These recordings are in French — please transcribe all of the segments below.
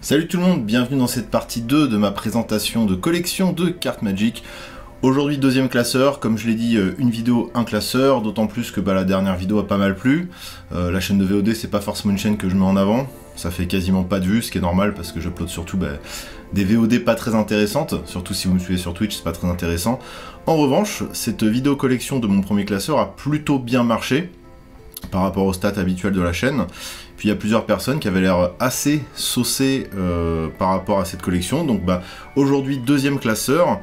Salut tout le monde, bienvenue dans cette partie 2 de ma présentation de collection de cartes Magic. Aujourd'hui deuxième classeur, comme je l'ai dit, une vidéo, un classeur, d'autant plus que la dernière vidéo a pas mal plu. La chaîne de VOD c'est pas forcément une chaîne que je mets en avant, ça fait quasiment pas de vues, ce qui est normal parce que j'upload surtout des VOD pas très intéressantes, surtout si vous me suivez sur Twitch c'est pas très intéressant. En revanche, cette vidéo collection de mon premier classeur a plutôt bien marché par rapport aux stats habituelles de la chaîne. Puis il y a plusieurs personnes qui avaient l'air assez saucées par rapport à cette collection. Donc aujourd'hui deuxième classeur.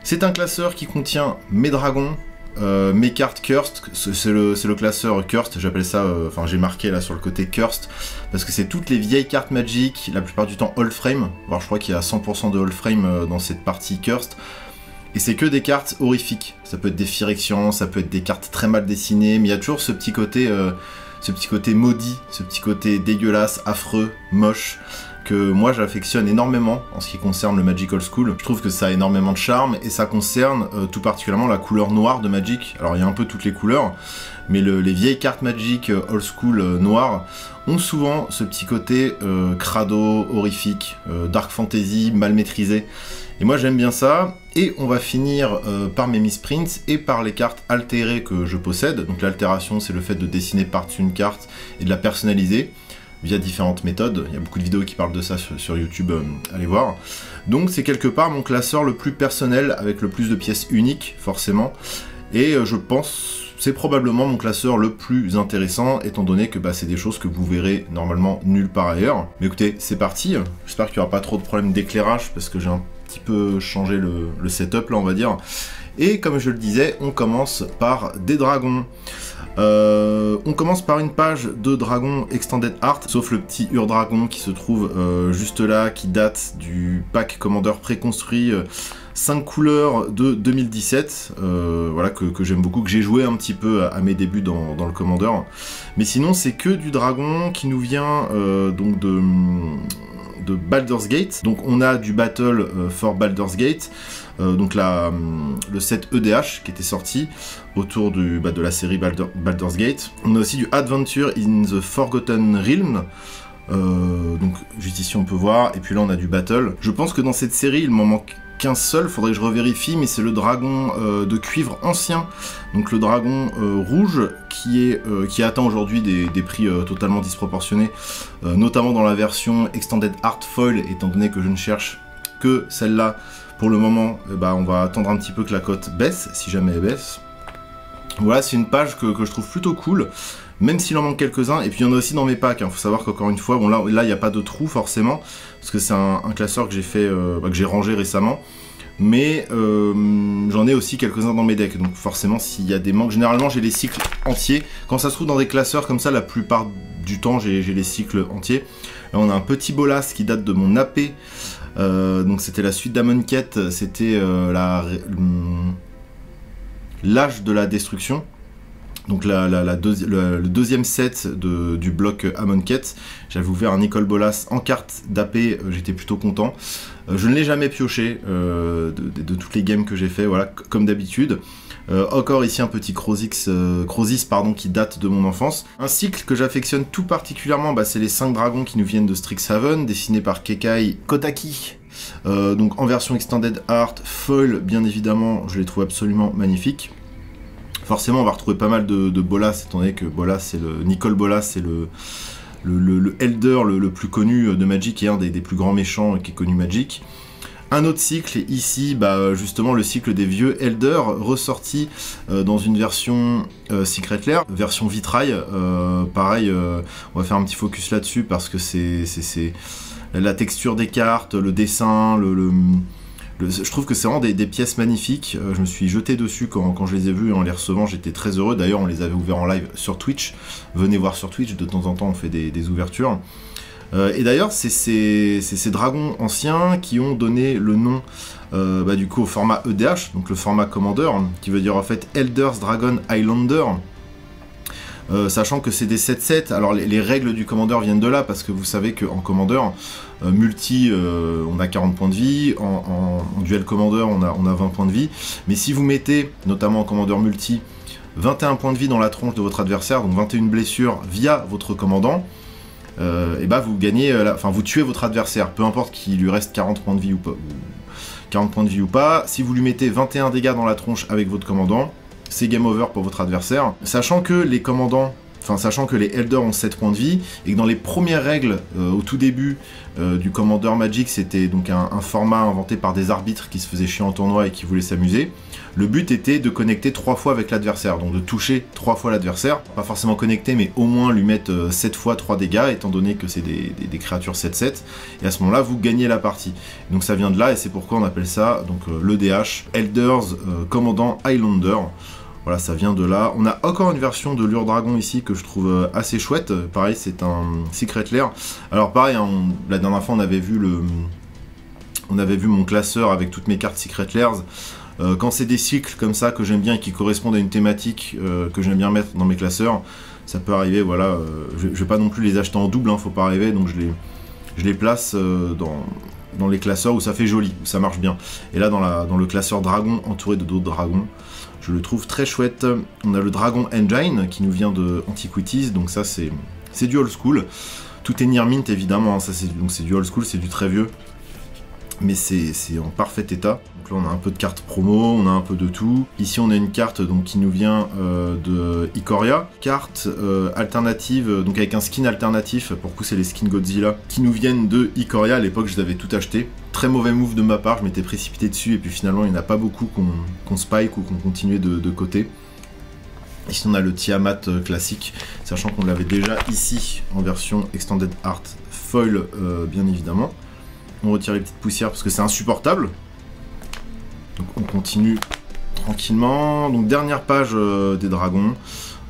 C'est un classeur qui contient mes dragons, mes cartes Cursed. C'est le classeur Cursed, j'appelle ça, enfin j'ai marqué là sur le côté Cursed, parce que c'est toutes les vieilles cartes Magic, la plupart du temps Old Frame. Alors je crois qu'il y a 100% de Old Frame dans cette partie Cursed. Et c'est que des cartes horrifiques. Ça peut être des Phyrexians, ça peut être des cartes très mal dessinées, mais il y a toujours ce petit côté maudit, ce petit côté dégueulasse, affreux, moche, que moi j'affectionne énormément en ce qui concerne le Magic Old School. Je trouve que ça a énormément de charme, et ça concerne tout particulièrement la couleur noire de Magic. Alors il y a un peu toutes les couleurs, mais les vieilles cartes Magic Old School noires ont souvent ce petit côté crado, horrifique, dark fantasy, mal maîtrisé. Et moi j'aime bien ça, et on va finir par mes misprints et par les cartes altérées que je possède. Donc l'altération c'est le fait de dessiner par-dessus une carte et de la personnaliser via différentes méthodes. Il y a beaucoup de vidéos qui parlent de ça sur YouTube, allez voir. Donc c'est quelque part mon classeur le plus personnel, avec le plus de pièces uniques forcément, et je pense c'est probablement mon classeur le plus intéressant, étant donné que c'est des choses que vous verrez normalement nulle part ailleurs. Mais écoutez, c'est parti, j'espère qu'il n'y aura pas trop de problèmes d'éclairage, parce que j'ai un petit peu changé le setup là on va dire. Et comme je le disais, on commence par des dragons. On commence par une page de Dragon Extended Art, sauf le petit Ur-Dragon qui se trouve juste là, qui date du pack Commander préconstruit 5 couleurs de 2017, voilà, que j'aime beaucoup, que j'ai joué un petit peu à mes débuts dans le Commander. Mais sinon c'est que du dragon qui nous vient donc de Baldur's Gate. Donc on a du Battle for Baldur's Gate, donc le set EDH qui était sorti autour de la série Baldur's Gate. On a aussi du Adventure in the Forgotten Realm, donc juste ici on peut voir, et puis là on a du Battle. Je pense que dans cette série il m'en manque qu'un seul, faudrait que je revérifie, mais c'est le dragon de cuivre ancien, donc le dragon rouge qui atteint aujourd'hui des prix totalement disproportionnés, notamment dans la version Extended Art Foil, étant donné que je ne cherche que celle-là pour le moment. On va attendre un petit peu que la cote baisse, si jamais elle baisse. Voilà, c'est une page que je trouve plutôt cool, même s'il en manque quelques-uns. Et puis il y en a aussi dans mes packs, faut savoir qu'encore une fois, bon là il n'y a pas de trou forcément, parce que c'est un classeur que j'ai fait, que j'ai rangé récemment, mais j'en ai aussi quelques-uns dans mes decks, donc forcément s'il y a des manques, généralement j'ai les cycles entiers. Quand ça se trouve dans des classeurs comme ça, la plupart du temps j'ai les cycles entiers. Là on a un petit bolas qui date de mon AP, donc c'était la suite d'Amonkhet, c'était l'âge de la destruction. Donc le deuxième set du bloc Amonkhet. J'avais ouvert un Nicol Bolas en carte d'AP, j'étais plutôt content. Je ne l'ai jamais pioché de toutes les games que j'ai fait, voilà, comme d'habitude. Encore ici un petit Crosis qui date de mon enfance. Un cycle que j'affectionne tout particulièrement, c'est les 5 dragons qui nous viennent de Strixhaven, dessinés par Kekai Kotaki. Donc en version Extended Art, Foil bien évidemment, je les trouve absolument magnifiques. Forcément on va retrouver pas mal de Bolas, étant donné que Bolas c'est Nicol Bolas, c'est le Elder le plus connu de Magic, et un des plus grands méchants qui est connu Magic. Un autre cycle ici, justement le cycle des vieux Elder, ressorti dans une version Secret Lair, version vitrail. Pareil, on va faire un petit focus là-dessus parce que c'est la texture des cartes, le dessin, je trouve que c'est vraiment des pièces magnifiques. Je me suis jeté dessus quand je les ai vues en les recevant, j'étais très heureux. D'ailleurs on les avait ouverts en live sur Twitch, venez voir sur Twitch, de temps en temps on fait des ouvertures. Et d'ailleurs c'est ces dragons anciens qui ont donné le nom du coup au format EDH, donc le format Commander, qui veut dire en fait Elder's Dragon Highlander. Sachant que c'est des 7-7, alors les règles du Commander viennent de là, parce que vous savez qu'en Commander, multi, on a 40 points de vie, en duel Commander, on a 20 points de vie, mais si vous mettez, notamment en Commander multi, 21 points de vie dans la tronche de votre adversaire, donc 21 blessures via votre commandant, et bah vous gagnez, enfin vous tuez votre adversaire, peu importe qu'il lui reste 40 points de vie ou pas. 40 points de vie ou pas, si vous lui mettez 21 dégâts dans la tronche avec votre commandant, c'est game over pour votre adversaire. Sachant que les commandants, sachant que les Elders ont 7 points de vie, et que dans les premières règles, au tout début du Commander Magic, c'était donc un format inventé par des arbitres qui se faisaient chier en tournoi et qui voulaient s'amuser. Le but était de connecter 3 fois avec l'adversaire, donc de toucher 3 fois l'adversaire, pas forcément connecter, mais au moins lui mettre 7 fois 3 dégâts, étant donné que c'est des créatures 7-7, et à ce moment-là, vous gagnez la partie. Donc ça vient de là, et c'est pourquoi on appelle ça donc l'EDH, Elders Commandant Highlander. Voilà, ça vient de là. On a encore une version de Lure Dragon ici que je trouve assez chouette. Pareil, c'est un Secret Lair. Alors pareil, hein, la dernière fois, on avait vu mon classeur avec toutes mes cartes Secret Lairs. Quand c'est des cycles comme ça que j'aime bien et qui correspondent à une thématique que j'aime bien mettre dans mes classeurs, ça peut arriver, voilà. Je vais pas non plus les acheter en double, hein, faut pas rêver, donc je les place dans les classeurs où ça fait joli, où ça marche bien. Et là, dans le classeur dragon entouré de d'autres dragons, je le trouve très chouette. On a le Dragon Engine qui nous vient de Antiquities, donc ça c'est du old school. Tout est near mint évidemment, hein, ça c'est du old school, c'est du très vieux. Mais c'est en parfait état. Donc là on a un peu de cartes promo, on a un peu de tout. Ici on a une carte donc, qui nous vient de Ikoria. Carte alternative, donc avec un skin alternatif, pour coup c'est les skins Godzilla, qui nous viennent de Ikoria. À l'époque je les avais tout acheté. Très mauvais move de ma part, je m'étais précipité dessus et puis finalement il n'y en a pas beaucoup qu'on spike ou qu'on continuait de côté. Ici on a le Tiamat classique, sachant qu'on l'avait déjà ici en version Extended Art Foil bien évidemment. On retire les petites poussières parce que c'est insupportable. Donc on continue tranquillement. Donc dernière page des dragons.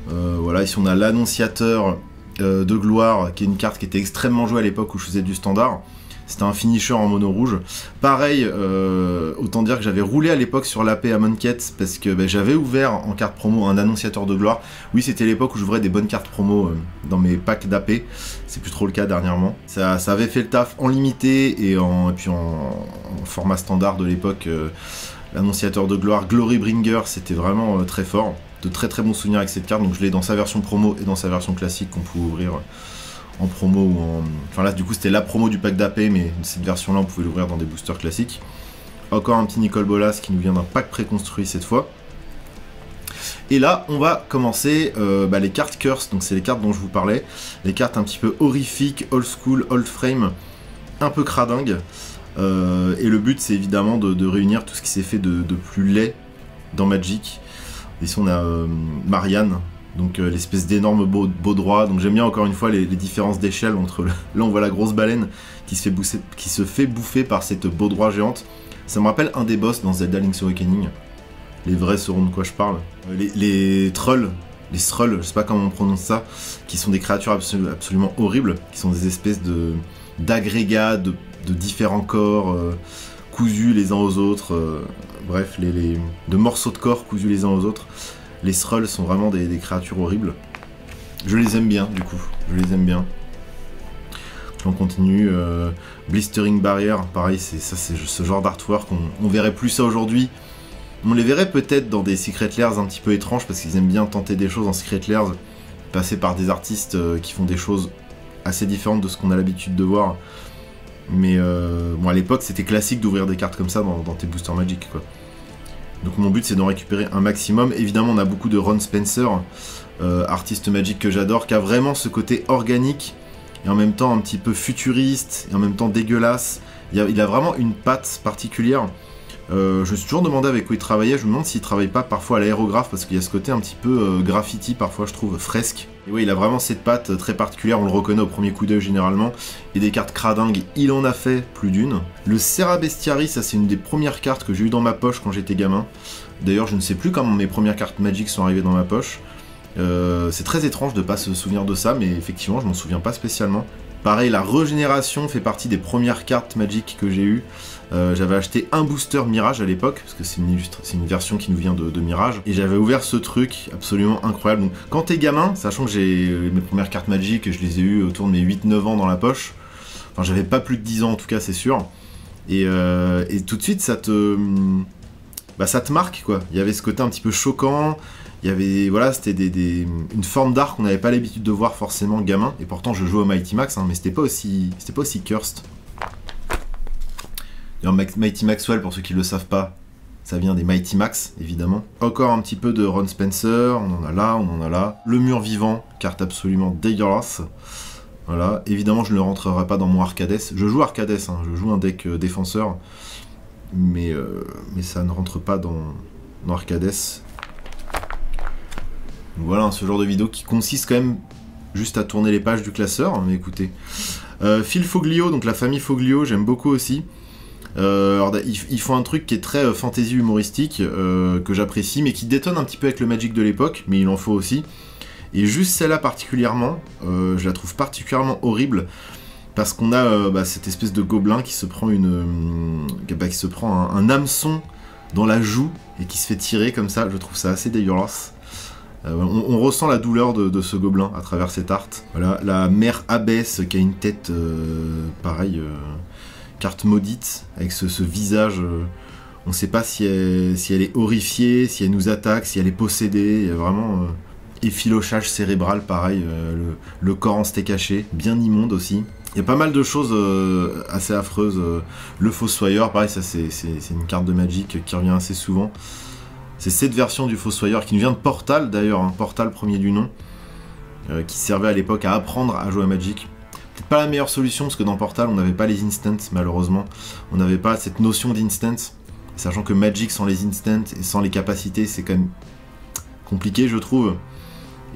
Voilà, ici on a l'annonciateur de gloire, qui est une carte qui était extrêmement jouée à l'époque où je faisais du standard. C'était un finisher en mono rouge. Pareil, autant dire que j'avais roulé à l'époque sur l'AP à Monket parce que j'avais ouvert en carte promo un annonciateur de gloire. Oui, c'était l'époque où j'ouvrais des bonnes cartes promo dans mes packs d'AP. C'est plus trop le cas dernièrement. Ça avait fait le taf en limité et puis en format standard de l'époque. L'annonciateur de gloire Glorybringer, c'était vraiment très fort. De très très bons souvenirs avec cette carte. Donc je l'ai dans sa version promo et dans sa version classique qu'on pouvait ouvrir en promo ou en... Enfin là du coup c'était la promo du pack d'AP, mais cette version là on pouvait l'ouvrir dans des boosters classiques. Encore un petit Nicol Bolas qui nous vient d'un pack préconstruit cette fois. Et là on va commencer les cartes Curse, donc c'est les cartes dont je vous parlais. Les cartes un petit peu horrifiques, old school, old frame, un peu cradingue. Et le but c'est évidemment de réunir tout ce qui s'est fait de plus laid dans Magic. Ici on a Marianne. Donc l'espèce d'énorme beau droit. Donc j'aime bien encore une fois les différences d'échelle entre là on voit la grosse baleine qui se fait bouffer par cette beau droit géante. Ça me rappelle un des boss dans Zelda Link's Awakening. Les vrais sauront de quoi je parle. Les trolls, les Srulls, je sais pas comment on prononce ça, qui sont des créatures absolument horribles, qui sont des espèces d'agrégats de différents corps cousus les uns aux autres. Bref, de morceaux de corps cousus les uns aux autres. Les Srulls sont vraiment des créatures horribles. Je les aime bien, du coup. Je les aime bien. On continue. Blistering Barrier, pareil, c'est ce genre d'artwork. On verrait plus ça aujourd'hui. On les verrait peut-être dans des Secret Lairs un petit peu étranges, parce qu'ils aiment bien tenter des choses en Secret Lairs, passer par des artistes qui font des choses assez différentes de ce qu'on a l'habitude de voir. Mais bon, à l'époque, c'était classique d'ouvrir des cartes comme ça dans tes boosters Magic, quoi. Donc mon but c'est d'en récupérer un maximum. Évidemment on a beaucoup de Ron Spencer, artiste Magic que j'adore, qui a vraiment ce côté organique et en même temps un petit peu futuriste et en même temps dégueulasse. Il a vraiment une patte particulière. Je me suis toujours demandé avec quoi il travaillait. Je me demande s'il travaille pas parfois à l'aérographe, parce qu'il y a ce côté un petit peu graffiti parfois, je trouve, fresque. Et oui, il a vraiment cette patte très particulière, on le reconnaît au premier coup d'œil généralement. Et des cartes cradingues, il en a fait plus d'une. Le Serra Bestiary, ça c'est une des premières cartes que j'ai eu dans ma poche quand j'étais gamin. D'ailleurs, je ne sais plus comment mes premières cartes Magic sont arrivées dans ma poche. C'est très étrange de pas se souvenir de ça, mais effectivement, je m'en souviens pas spécialement. Pareil, la régénération fait partie des premières cartes Magic que j'ai eues. J'avais acheté un booster Mirage à l'époque, parce que c'est une version qui nous vient de Mirage, et j'avais ouvert ce truc absolument incroyable. Donc quand t'es gamin, sachant que j'ai mes premières cartes Magic, je les ai eues autour de mes 8-9 ans dans la poche, enfin j'avais pas plus de 10 ans en tout cas, c'est sûr, et tout de suite ça te marque quoi. Il y avait ce côté un petit peu choquant, Il y avait, voilà, c'était une forme d'art qu'on n'avait pas l'habitude de voir forcément gamin, et pourtant je jouais au Mighty Max, hein, mais c'était pas aussi cursed. Mighty Maxwell, pour ceux qui le savent pas, ça vient des Mighty Max, évidemment. Encore un petit peu de Ron Spencer, on en a là, on en a là. Le mur vivant, carte absolument dégueulasse. Voilà, évidemment je ne le rentrerai pas dans mon Arcades. Je joue Arcades, hein, je joue un deck défenseur, mais ça ne rentre pas dans Arcades. Donc voilà, ce genre de vidéo qui consiste quand même juste à tourner les pages du classeur, mais écoutez. Phil Foglio, donc la famille Foglio, j'aime beaucoup aussi. Alors, ils font un truc qui est très fantasy humoristique, que j'apprécie, mais qui détonne un petit peu avec le Magic de l'époque, mais il en faut aussi. Et juste celle-là particulièrement, je la trouve particulièrement horrible, parce qu'on a cette espèce de gobelin qui se prend un hameçon dans la joue, et qui se fait tirer comme ça. Je trouve ça assez dégueulasse. On ressent la douleur de ce gobelin à travers cette art. Voilà, la mère abbesse qui a une tête pareil, carte maudite, avec ce visage, on ne sait pas si elle est horrifiée, si elle nous attaque, si elle est possédée, il y a vraiment effilochage cérébral pareil, le corps en steak haché, bien immonde aussi. Il y a pas mal de choses assez affreuses. Le Fossoyeur, pareil, ça c'est une carte de Magic qui revient assez souvent. C'est cette version du Fossoyeur qui nous vient de Portal d'ailleurs, hein, Portal premier du nom, qui servait à l'époque à apprendre à jouer à Magic. Peut-être pas la meilleure solution parce que dans Portal on n'avait pas les instants malheureusement, on n'avait pas cette notion d'instant, sachant que Magic sans les instants et sans les capacités c'est quand même compliqué je trouve.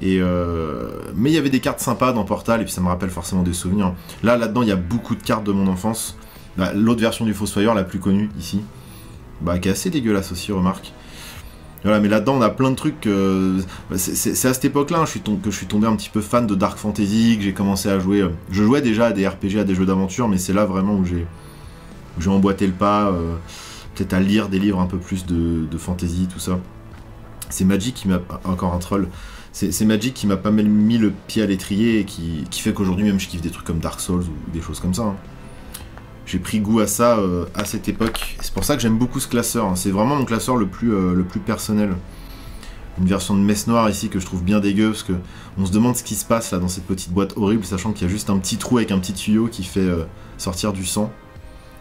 Mais il y avait des cartes sympas dans Portal et puis ça me rappelle forcément des souvenirs. Là-dedans il y a beaucoup de cartes de mon enfance. L'autre version du Fossoyeur, la plus connue ici, qui est assez dégueulasse aussi, remarque. Voilà, mais là-dedans on a plein de trucs. C'est à cette époque-là que je suis tombé un petit peu fan de Dark Fantasy, que j'ai commencé à jouer. Je jouais déjà à des RPG, à des jeux d'aventure, mais c'est là vraiment où j'ai emboîté le pas, peut-être à lire des livres un peu plus de fantasy, tout ça. C'est Magic qui m'a... Encore un troll. C'est Magic qui m'a pas mal mis le pied à l'étrier et qui fait qu'aujourd'hui même je kiffe des trucs comme Dark Souls ou des choses comme ça. Hein. J'ai pris goût à ça à cette époque. C'est pour ça que j'aime beaucoup ce classeur. Hein. C'est vraiment mon classeur le plus personnel. Une version de messe noire ici que je trouve bien dégueu parce que on se demande ce qui se passe là dans cette petite boîte horrible, sachant qu'il y a juste un petit trou avec un petit tuyau qui fait sortir du sang.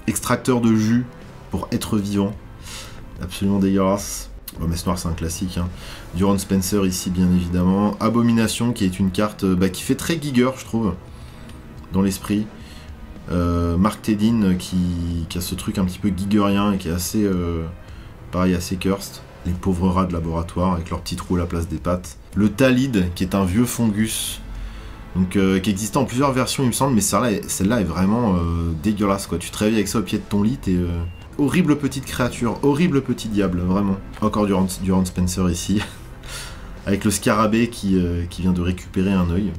Extracteur de jus pour être vivant. Absolument dégueulasse. Bon, messe noire c'est un classique. Hein. Du Ron Spencer ici bien évidemment. Abomination qui est une carte qui fait très Giger je trouve. Dans l'esprit. Mark Teddin qui a ce truc un petit peu gigerien et qui est assez pareil, assez cursed. Les pauvres rats de laboratoire avec leur petit trou à la place des pattes. Le Talid qui est un vieux fungus, donc qui existait en plusieurs versions il me semble, mais celle-là est vraiment dégueulasse quoi. Tu te réveilles avec ça au pied de ton lit et horrible petite créature, horrible petit diable, vraiment. Encore du Ron Spencer ici, avec le scarabée qui vient de récupérer un œil,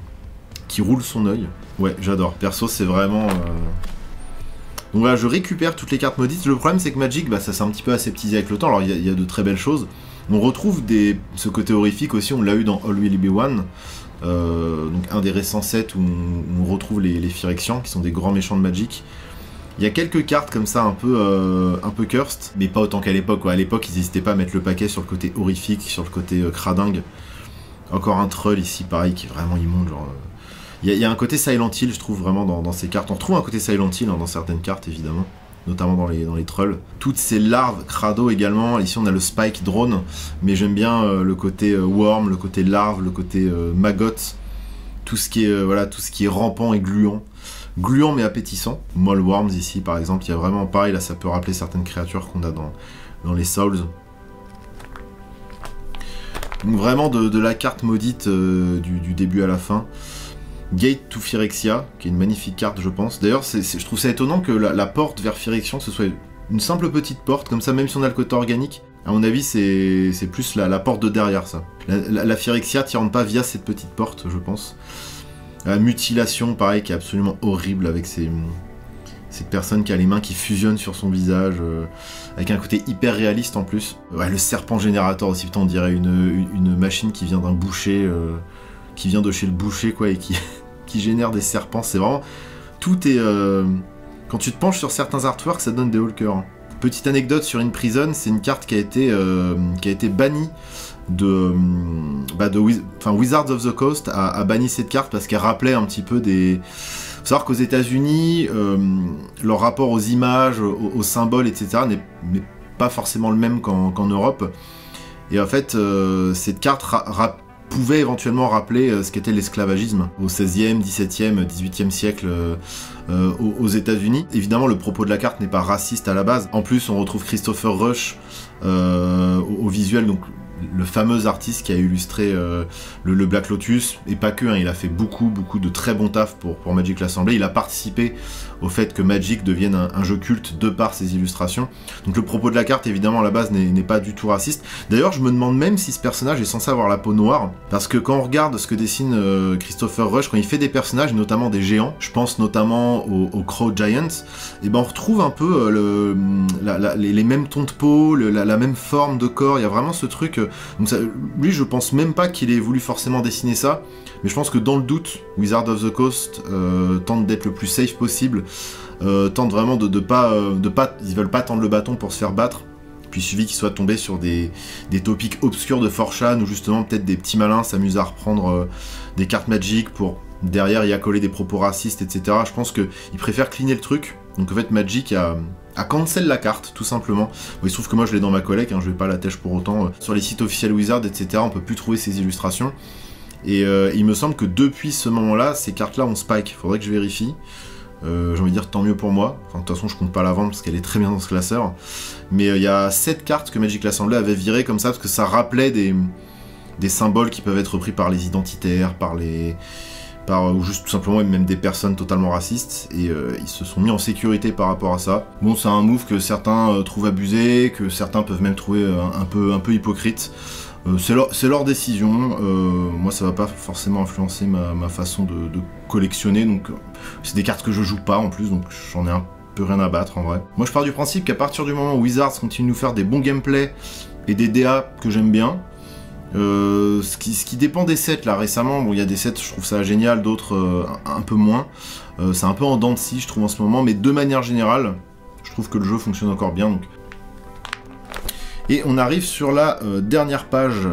qui roule son œil. Ouais, j'adore. Perso, c'est vraiment... Donc voilà, je récupère toutes les cartes maudites. Le problème, c'est que Magic, ça s'est un petit peu aseptisé avec le temps. Alors, il y a de très belles choses. On retrouve ce côté horrifique aussi. On l'a eu dans All Will Be One. Donc, un des récents sets où on retrouve les Phyrexians, qui sont des grands méchants de Magic. Il y a quelques cartes comme ça, un peu cursed, mais pas autant qu'à l'époque. À l'époque, ils n'hésitaient pas à mettre le paquet sur le côté horrifique, sur le côté cradingue. Encore un troll ici, pareil, qui est vraiment immonde, genre... Il y a un côté Silent Hill, je trouve, vraiment, dans ces cartes. On retrouve un côté Silent Hill dans certaines cartes, évidemment. Notamment dans les trolls. Toutes ces larves, crado également. Ici, on a le Spike Drone. Mais j'aime bien le côté Worm, le côté larve, le côté Maggot. Tout ce qui est rampant et gluant. Gluant, mais appétissant. Moll Worms, ici, par exemple. Il y a vraiment, pareil, là, ça peut rappeler certaines créatures qu'on a dans les Souls. Donc, vraiment, de la carte maudite du début à la fin. Gate to Phyrexia, qui est une magnifique carte, je pense. D'ailleurs, je trouve ça étonnant que la porte vers Phyrexian, ce soit une simple petite porte, comme ça, même si on a le côté organique. À mon avis, c'est plus la porte de derrière, ça. La Phyrexia, t'y rentres pas via cette petite porte, je pense. La mutilation, pareil, qui est absolument horrible, avec cette personne qui a les mains qui fusionnent sur son visage, avec un côté hyper réaliste, en plus. Ouais, le serpent générateur aussi, putain, on dirait une machine qui vient d'un boucher... qui vient de chez le boucher, quoi, et qui génère des serpents. C'est vraiment... Tout est... Quand tu te penches sur certains artworks, ça donne des hauts le cœur. Hein. Petite anecdote sur In Prison, c'est une carte qui a été bannie Wizards of the Coast a banni cette carte parce qu'elle rappelait un petit peu des... Faut savoir qu'aux États-Unis, leur rapport aux images, aux symboles, etc. n'est pas forcément le même qu'en Europe. Et en fait, cette carte pouvait éventuellement rappeler ce qu'était l'esclavagisme au XVIe, XVIIe, XVIIIe siècle aux États-Unis. Évidemment, le propos de la carte n'est pas raciste à la base. En plus, on retrouve Christopher Rush au visuel, donc le fameux artiste qui a illustré le Black Lotus, et pas que, hein, il a fait beaucoup de très bons taf pour Magic l'Assemblée. Il a participé au fait que Magic devienne un jeu culte de par ses illustrations. Donc le propos de la carte, évidemment, à la base, n'est pas du tout raciste. D'ailleurs, je me demande même si ce personnage est censé avoir la peau noire, parce que quand on regarde ce que dessine Christopher Rush, quand il fait des personnages, notamment des géants, je pense notamment aux Crow Giants, et ben on retrouve un peu les mêmes tons de peau, la même forme de corps, il y a vraiment ce truc... Donc ça, lui, je pense même pas qu'il ait voulu forcément dessiner ça, mais je pense que dans le doute, Wizards of the Coast tente d'être le plus safe possible, tente vraiment de pas, ils veulent pas tendre le bâton pour se faire battre. Puis il suffit qu'ils soient tombés sur des topics obscurs de 4chan, où justement peut-être des petits malins s'amusent à reprendre des cartes Magic pour derrière y accoler des propos racistes, etc. Je pense qu'ils préfèrent cleaner le truc. Donc en fait Magic a cancel la carte, tout simplement. Bon, il se trouve que moi je l'ai dans ma collecte, hein, je vais pas la têche pour autant. Sur les sites officiels Wizard, etc., on peut plus trouver ces illustrations. Et il me semble que depuis ce moment-là, ces cartes-là ont spike. Faudrait que je vérifie. J'ai envie de dire tant mieux pour moi. Enfin, de toute façon, je compte pas la vendre parce qu'elle est très bien dans ce classeur. Mais il y a 7 cartes que Magic l'Assemblée avait virées comme ça parce que ça rappelait des symboles qui peuvent être repris par les identitaires, ou juste tout simplement même des personnes totalement racistes, et ils se sont mis en sécurité par rapport à ça. Bon, c'est un move que certains trouvent abusé, que certains peuvent même trouver un peu hypocrite. C'est leur décision. Moi, ça va pas forcément influencer ma façon de collectionner, donc c'est des cartes que je joue pas en plus, donc j'en ai un peu rien à battre en vrai. Moi, je pars du principe qu'à partir du moment où Wizards continue de nous faire des bons gameplays et des DA que j'aime bien, ce qui dépend des sets là récemment, bon il y a des sets je trouve ça génial, d'autres un peu moins, c'est un peu en dents de scie je trouve en ce moment, mais de manière générale je trouve que le jeu fonctionne encore bien. Donc. Et on arrive sur la dernière page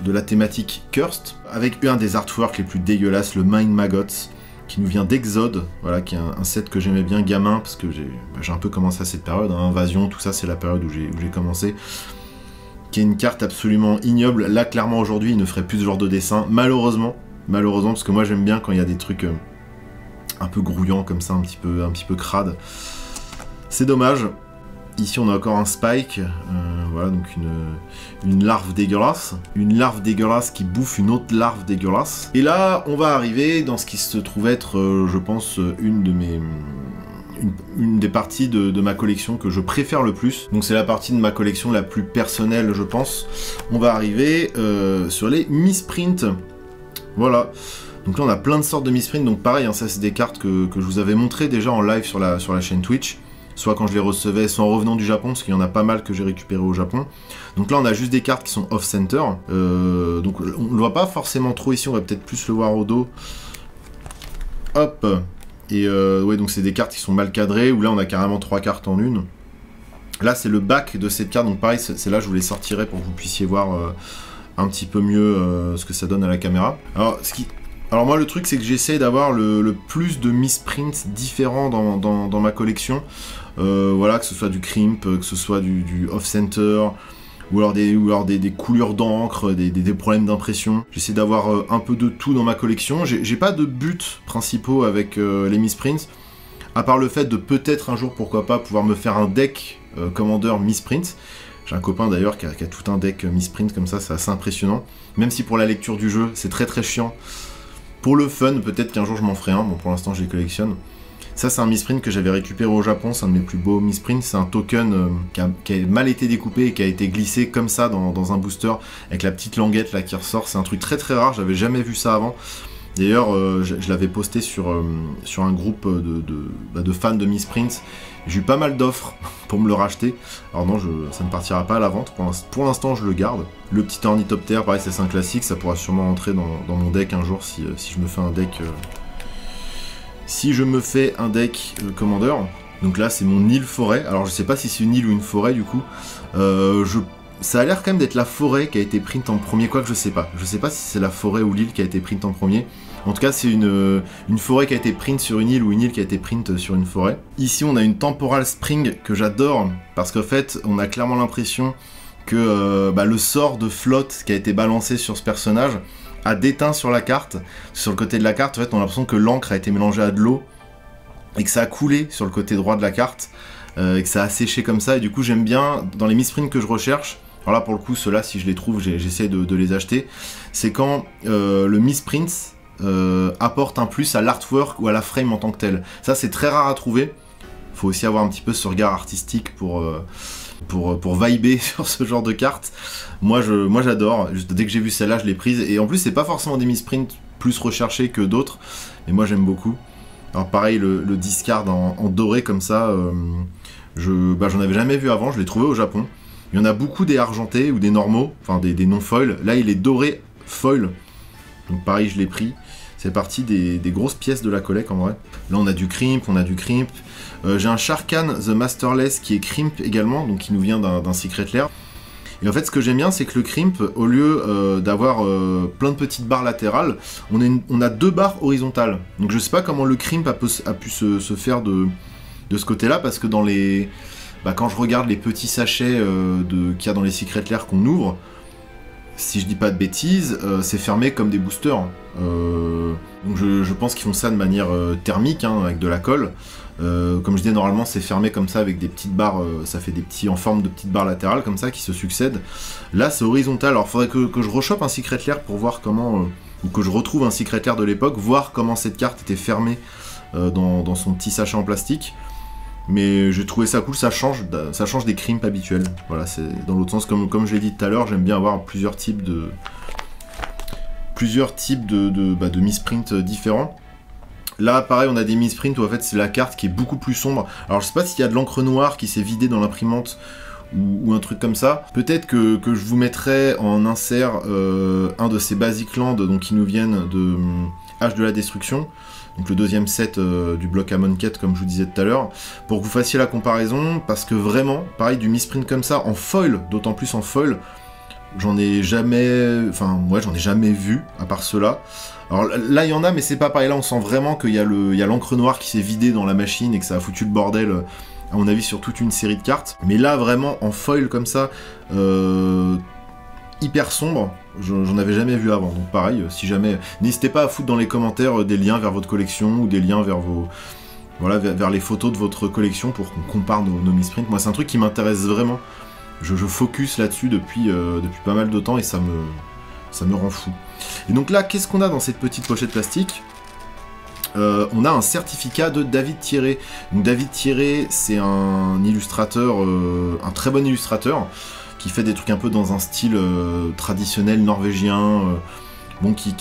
de la thématique Cursed, avec un des artworks les plus dégueulasses, le Mind Maggots, qui nous vient d'Exode, voilà, qui est un set que j'aimais bien gamin, parce que j'ai un peu commencé à cette période, hein, Invasion, tout ça c'est la période où j'ai commencé. Qui est une carte absolument ignoble. Là, clairement, aujourd'hui, il ne ferait plus ce genre de dessin. Malheureusement, parce que moi, j'aime bien quand il y a des trucs un peu grouillants comme ça, un petit peu crade. C'est dommage. Ici, on a encore un Spike. Voilà, donc une larve dégueulasse. Une larve dégueulasse qui bouffe une autre larve dégueulasse. Et là, on va arriver dans ce qui se trouve être, je pense, une des parties de ma collection que je préfère le plus. Donc c'est la partie de ma collection la plus personnelle, je pense. On va arriver sur les misprints. Voilà. Donc là on a plein de sortes de misprints. Donc pareil, hein, ça c'est des cartes que je vous avais montré déjà en live sur la chaîne Twitch. Soit quand je les recevais, soit en revenant du Japon, parce qu'il y en a pas mal que j'ai récupéré au Japon. Donc là on a juste des cartes qui sont off-center. Donc on ne le voit pas forcément trop ici, on va peut-être plus le voir au dos. Hop. Et ouais, donc c'est des cartes qui sont mal cadrées, où là on a carrément 3 cartes en une. Là c'est le back de cette carte, donc pareil, c'est là je vous les sortirai pour que vous puissiez voir un petit peu mieux ce que ça donne à la caméra. Alors moi le truc c'est que j'essaie d'avoir le plus de misprints différents dans ma collection. Voilà, que ce soit du crimp, que ce soit du off-center, ou alors des coulures d'encre, des problèmes d'impression. J'essaie d'avoir un peu de tout dans ma collection. J'ai pas de buts principaux avec les misprints, à part le fait de peut-être un jour, pourquoi pas, pouvoir me faire un deck Commander misprint. J'ai un copain d'ailleurs qui a tout un deck misprint comme ça, c'est assez impressionnant. Même si pour la lecture du jeu, c'est très chiant. Pour le fun, peut-être qu'un jour je m'en ferai un, bon pour l'instant je les collectionne. Ça c'est un misprint que j'avais récupéré au Japon, c'est un de mes plus beaux misprints, c'est un token qui a mal été découpé et qui a été glissé comme ça dans un booster, avec la petite languette là qui ressort, c'est un truc très rare, j'avais jamais vu ça avant. D'ailleurs je l'avais posté sur un groupe de fans de misprints, j'ai eu pas mal d'offres pour me le racheter. Alors non, ça ne partira pas à la vente, pour l'instant je le garde. Le petit ornithoptère, pareil c'est un classique, ça pourra sûrement entrer dans mon deck un jour si je me fais un deck... Si je me fais un deck Commander. Donc là c'est mon île forêt, alors je sais pas si c'est une île ou une forêt du coup. Ça a l'air quand même d'être la forêt qui a été print en premier, quoique je sais pas. Je sais pas si c'est la forêt ou l'île qui a été print en premier. En tout cas c'est une forêt qui a été print sur une île ou une île qui a été print sur une forêt. Ici on a une Temporal Spring que j'adore parce qu'en fait on a clairement l'impression que le sort de flotte qui a été balancé sur ce personnage a déteint sur la carte. Sur le côté de la carte, en fait, on a l'impression que l'encre a été mélangée à de l'eau et que ça a coulé sur le côté droit de la carte et que ça a séché comme ça. Et du coup, j'aime bien, dans les misprints que je recherche, alors là, pour le coup, ceux-là, si je les trouve, j'essaie de les acheter, c'est quand le misprint apporte un plus à l'artwork ou à la frame en tant que tel. Ça, c'est très rare à trouver. Faut aussi avoir un petit peu ce regard artistique pour vibrer sur ce genre de carte. Moi j'adore, dès que j'ai vu celle-là je l'ai prise, et en plus c'est pas forcément des misprints plus recherchés que d'autres, mais moi j'aime beaucoup. Alors pareil, le discard en doré comme ça, j'en avais jamais vu avant, je l'ai trouvé au Japon. Il y en a beaucoup des argentés ou des normaux, enfin des non-foil, là il est doré foil, donc pareil je l'ai pris. C'est parti des grosses pièces de la collecte en vrai. Là on a du crimp, j'ai un Sharkan The Masterless qui est crimp également, donc qui nous vient d'un Secret Lair. Et en fait ce que j'aime bien c'est que le crimp, au lieu d'avoir plein de petites barres latérales, on a 2 barres horizontales. Donc je sais pas comment le crimp a pu se faire de ce côté là, parce que dans les... quand je regarde les petits sachets qu'il y a dans les Secret Lair qu'on ouvre, si je dis pas de bêtises, c'est fermé comme des boosters. Donc je pense qu'ils font ça de manière thermique, avec de la colle. Comme je disais, normalement c'est fermé comme ça avec des petites barres, ça fait des petits en forme de petites barres latérales comme ça qui se succèdent. Là c'est horizontal, alors faudrait que je rechoppe un Secret Lair pour voir comment, ou que je retrouve un Secret Lair de l'époque, voir comment cette carte était fermée dans son petit sachet en plastique. Mais j'ai trouvé ça cool, ça change des crimps habituels. Voilà, c'est dans l'autre sens, comme je l'ai dit tout à l'heure, j'aime bien avoir plusieurs types de misprints différents. Là, pareil, on a des misprints où en fait c'est la carte qui est beaucoup plus sombre. Alors je sais pas s'il y a de l'encre noire qui s'est vidée dans l'imprimante ou un truc comme ça. Peut-être que je vous mettrai en insert un de ces Basic Land, donc qui nous viennent de H de la Destruction. Donc le deuxième set du bloc Amonkhet, comme je vous disais tout à l'heure, pour que vous fassiez la comparaison, parce que vraiment, pareil, du misprint comme ça, en foil, d'autant plus en foil, j'en ai jamais vu, à part ceux-là. Alors là, il y en a, mais c'est pas pareil, là on sent vraiment qu'il y a l'encre noire qui s'est vidée dans la machine et que ça a foutu le bordel, à mon avis, sur toute une série de cartes. Mais là, vraiment, en foil comme ça, hyper sombre, j'en avais jamais vu avant, donc pareil, si jamais, n'hésitez pas à foutre dans les commentaires des liens vers votre collection ou des liens vers vers les photos de votre collection pour qu'on compare nos misprints. Moi c'est un truc qui m'intéresse vraiment, je focus là-dessus depuis pas mal de temps et ça me rend fou. Et donc là, qu'est-ce qu'on a dans cette petite pochette plastique ? On a un certificat de David Thierry. Donc David Thierry, c'est un illustrateur, un très bon illustrateur, qui fait des trucs un peu dans un style traditionnel norvégien,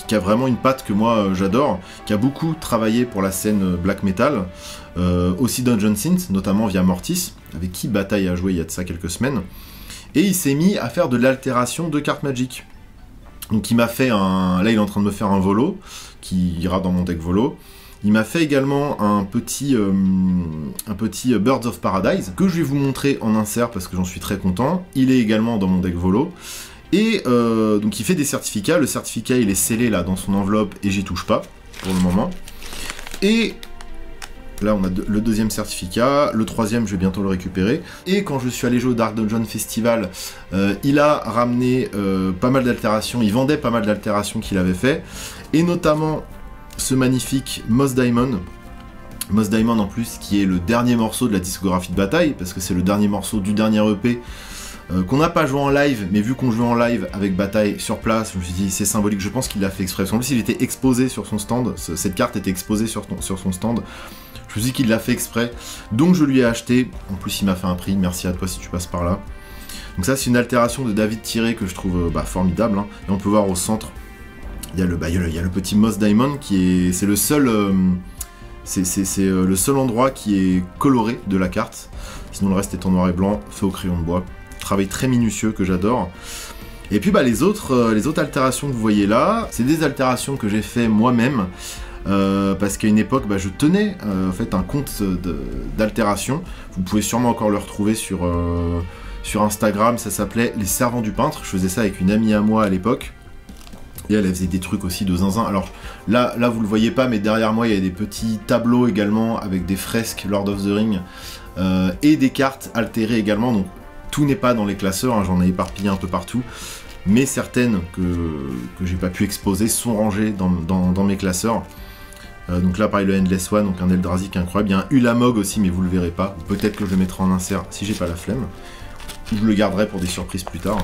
qui a vraiment une patte que moi j'adore, qui a beaucoup travaillé pour la scène black metal, aussi Dungeon Synth, notamment via Mortis, avec qui Bataille a joué il y a de ça quelques semaines, et il s'est mis à faire de l'altération de cartes Magic. Donc il m'a fait là il est en train de me faire un volo, qui ira dans mon deck volo. Il m'a fait également un petit Birds of Paradise, que je vais vous montrer en insert parce que j'en suis très content. Il est également dans mon deck volo. Et donc il fait des certificats. Le certificat il est scellé là dans son enveloppe et j'y touche pas pour le moment. Et là on a le deuxième certificat, le troisième je vais bientôt le récupérer. Et quand je suis allé jouer au Dark Dungeon Festival, il a ramené pas mal d'altérations, il vendait pas mal d'altérations qu'il avait fait. Et notamment ce magnifique Moss Diamond. Moss Diamond en plus qui est le dernier morceau de la discographie de Bataille, parce que c'est le dernier morceau du dernier EP qu'on n'a pas joué en live, mais vu qu'on jouait en live avec Bataille sur place, je me suis dit c'est symbolique, je pense qu'il l'a fait exprès. En plus il était exposé sur son stand, cette carte était exposée sur son stand, je me suis dit qu'il l'a fait exprès, donc je lui ai acheté, en plus il m'a fait un prix, merci à toi si tu passes par là. Donc ça c'est une altération de David Thierry que je trouve formidable, hein. Et on peut voir au centre, il y a le petit Moss Diamond c'est le seul le seul endroit qui est coloré de la carte, sinon le reste est en noir et blanc, fait au crayon de bois. Travail très minutieux que j'adore. Et puis les autres altérations que vous voyez là, c'est des altérations que j'ai fait moi-même. parce qu'à une époque, je tenais en fait un compte d'altération. Vous pouvez sûrement encore le retrouver sur Instagram, ça s'appelait Les Servants du Peintre. Je faisais ça avec une amie à moi à l'époque. Et elle faisait des trucs aussi de zinzin. Alors là vous le voyez pas, mais derrière moi il y a des petits tableaux également avec des fresques Lord of the Ring et des cartes altérées également. Donc tout n'est pas dans les classeurs, hein, j'en ai éparpillé un peu partout, mais certaines que j'ai pas pu exposer sont rangées dans mes classeurs. Donc là pareil, le Endless One, donc un Eldrazik incroyable. Il y a un Ulamog aussi, mais vous le verrez pas. Peut-être que je le mettrai en insert si j'ai pas la flemme. Je le garderai pour des surprises plus tard.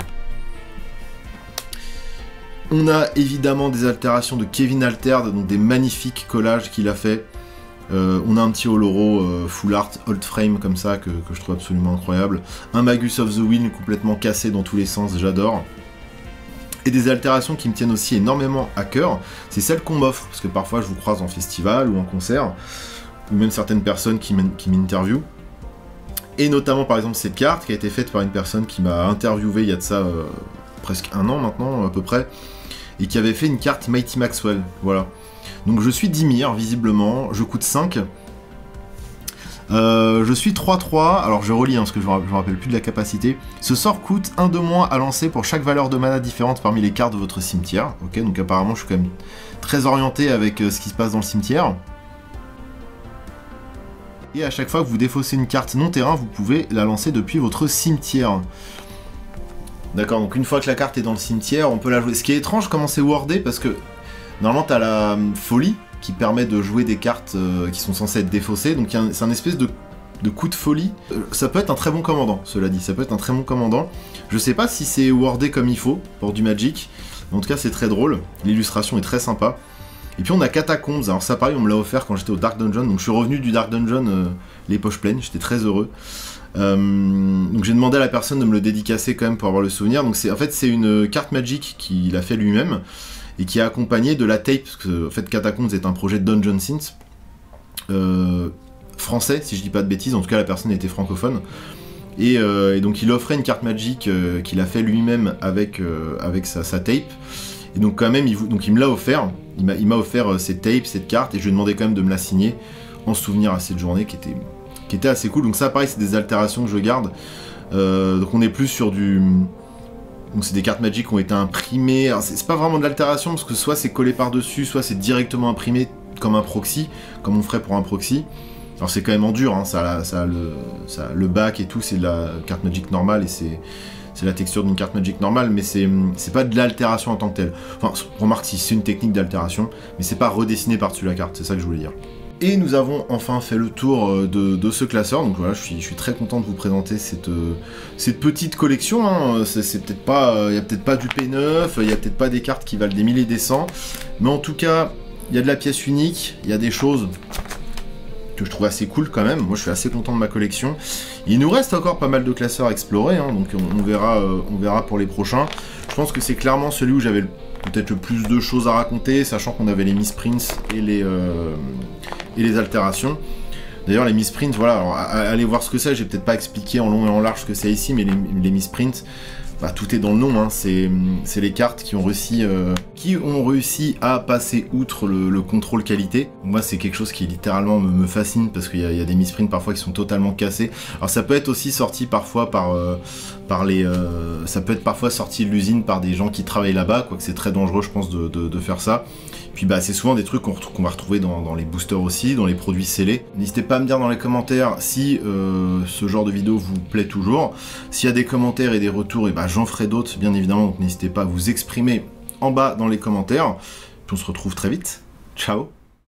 On a évidemment des altérations de Kevin Altered, donc des magnifiques collages qu'il a fait. On a un petit Oloro full art, old frame comme ça, que je trouve absolument incroyable. Un Magus of the Wind complètement cassé dans tous les sens, j'adore. Et des altérations qui me tiennent aussi énormément à cœur, c'est celles qu'on m'offre, parce que parfois je vous croise en festival ou en concert, ou même certaines personnes qui m'interviewent. Et notamment par exemple cette carte qui a été faite par une personne qui m'a interviewé il y a de ça presque un an maintenant à peu près, et qui avait fait une carte Mighty Maxwell, voilà. Donc je suis Dimir, visiblement, je coûte 5. Je suis 3-3, alors je relis, hein, parce que je me rappelle plus de la capacité. Ce sort coûte 1 de moins à lancer pour chaque valeur de mana différente parmi les cartes de votre cimetière. Ok, donc apparemment je suis quand même très orienté avec ce qui se passe dans le cimetière. Et à chaque fois que vous défaussez une carte non terrain, vous pouvez la lancer depuis votre cimetière. D'accord, donc une fois que la carte est dans le cimetière, on peut la jouer. Ce qui est étrange comment c'est wordé, parce que normalement t'as la folie qui permet de jouer des cartes qui sont censées être défaussées, donc c'est un espèce de coup de folie. Ça peut être un très bon commandant, cela dit, ça peut être un très bon commandant. Je sais pas si c'est wordé comme il faut pour du Magic, mais en tout cas c'est très drôle, l'illustration est très sympa. Et puis on a Catacombs, alors ça pareil on me l'a offert quand j'étais au Dark Dungeon, donc je suis revenu du Dark Dungeon les poches pleines, j'étais très heureux. Donc j'ai demandé à la personne de me le dédicacer quand même pour avoir le souvenir. Donc en fait c'est une carte Magic qu'il a fait lui-même et qui est accompagnée de la tape, parce que en fait Catacombs est un projet de Dungeon Synth français si je dis pas de bêtises, en tout cas la personne était francophone. Et donc il offrait une carte Magic qu'il a fait lui-même avec sa tape. Et donc quand même il me l'a offert, il m'a offert cette tape, cette carte, et je lui ai demandé quand même de me la signer en souvenir à cette journée qui était assez cool. Donc ça pareil c'est des altérations que je garde. Donc on est plus sur du... Donc c'est des cartes Magic qui ont été imprimées. Alors c'est pas vraiment de l'altération parce que soit c'est collé par dessus, soit c'est directement imprimé comme un proxy, comme on ferait pour un proxy. Alors c'est quand même en dur, hein, ça a le back et tout, c'est de la carte Magic normale et c'est la texture d'une carte Magic normale, mais c'est pas de l'altération en tant que telle. Enfin, remarque si c'est une technique d'altération, mais c'est pas redessiné par-dessus la carte, c'est ça que je voulais dire. Et nous avons enfin fait le tour de ce classeur, donc voilà, je suis très content de vous présenter cette petite collection, hein. C'est peut-être pas, il y a peut-être pas du P9, il y a peut-être pas des cartes qui valent des milliers et des cents, mais en tout cas, il y a de la pièce unique, il y a des choses que je trouve assez cool quand même. Moi je suis assez content de ma collection. Il nous reste encore pas mal de classeurs à explorer, hein, donc on verra pour les prochains. Je pense que c'est clairement celui où j'avais peut-être le plus de choses à raconter, sachant qu'on avait les misprints et les altérations. D'ailleurs les misprints, voilà, alors, allez voir ce que c'est, j'ai peut-être pas expliqué en long et en large ce que c'est ici, mais les misprints, bah, tout est dans le nom, hein. C'est les cartes qui ont réussi à passer outre le contrôle qualité. Moi c'est quelque chose qui littéralement me fascine, parce qu'il y a des misprints parfois qui sont totalement cassés. Alors ça peut être aussi sorti parfois ça peut être parfois sorti de l'usine par des gens qui travaillent là-bas, quoique c'est très dangereux je pense de faire ça. Puis bah c'est souvent des trucs qu'on va retrouver dans les boosters aussi, dans les produits scellés. N'hésitez pas à me dire dans les commentaires si ce genre de vidéo vous plaît toujours. S'il y a des commentaires et des retours, et bah j'en ferai d'autres bien évidemment, donc n'hésitez pas à vous exprimer en bas dans les commentaires. Puis on se retrouve très vite. Ciao!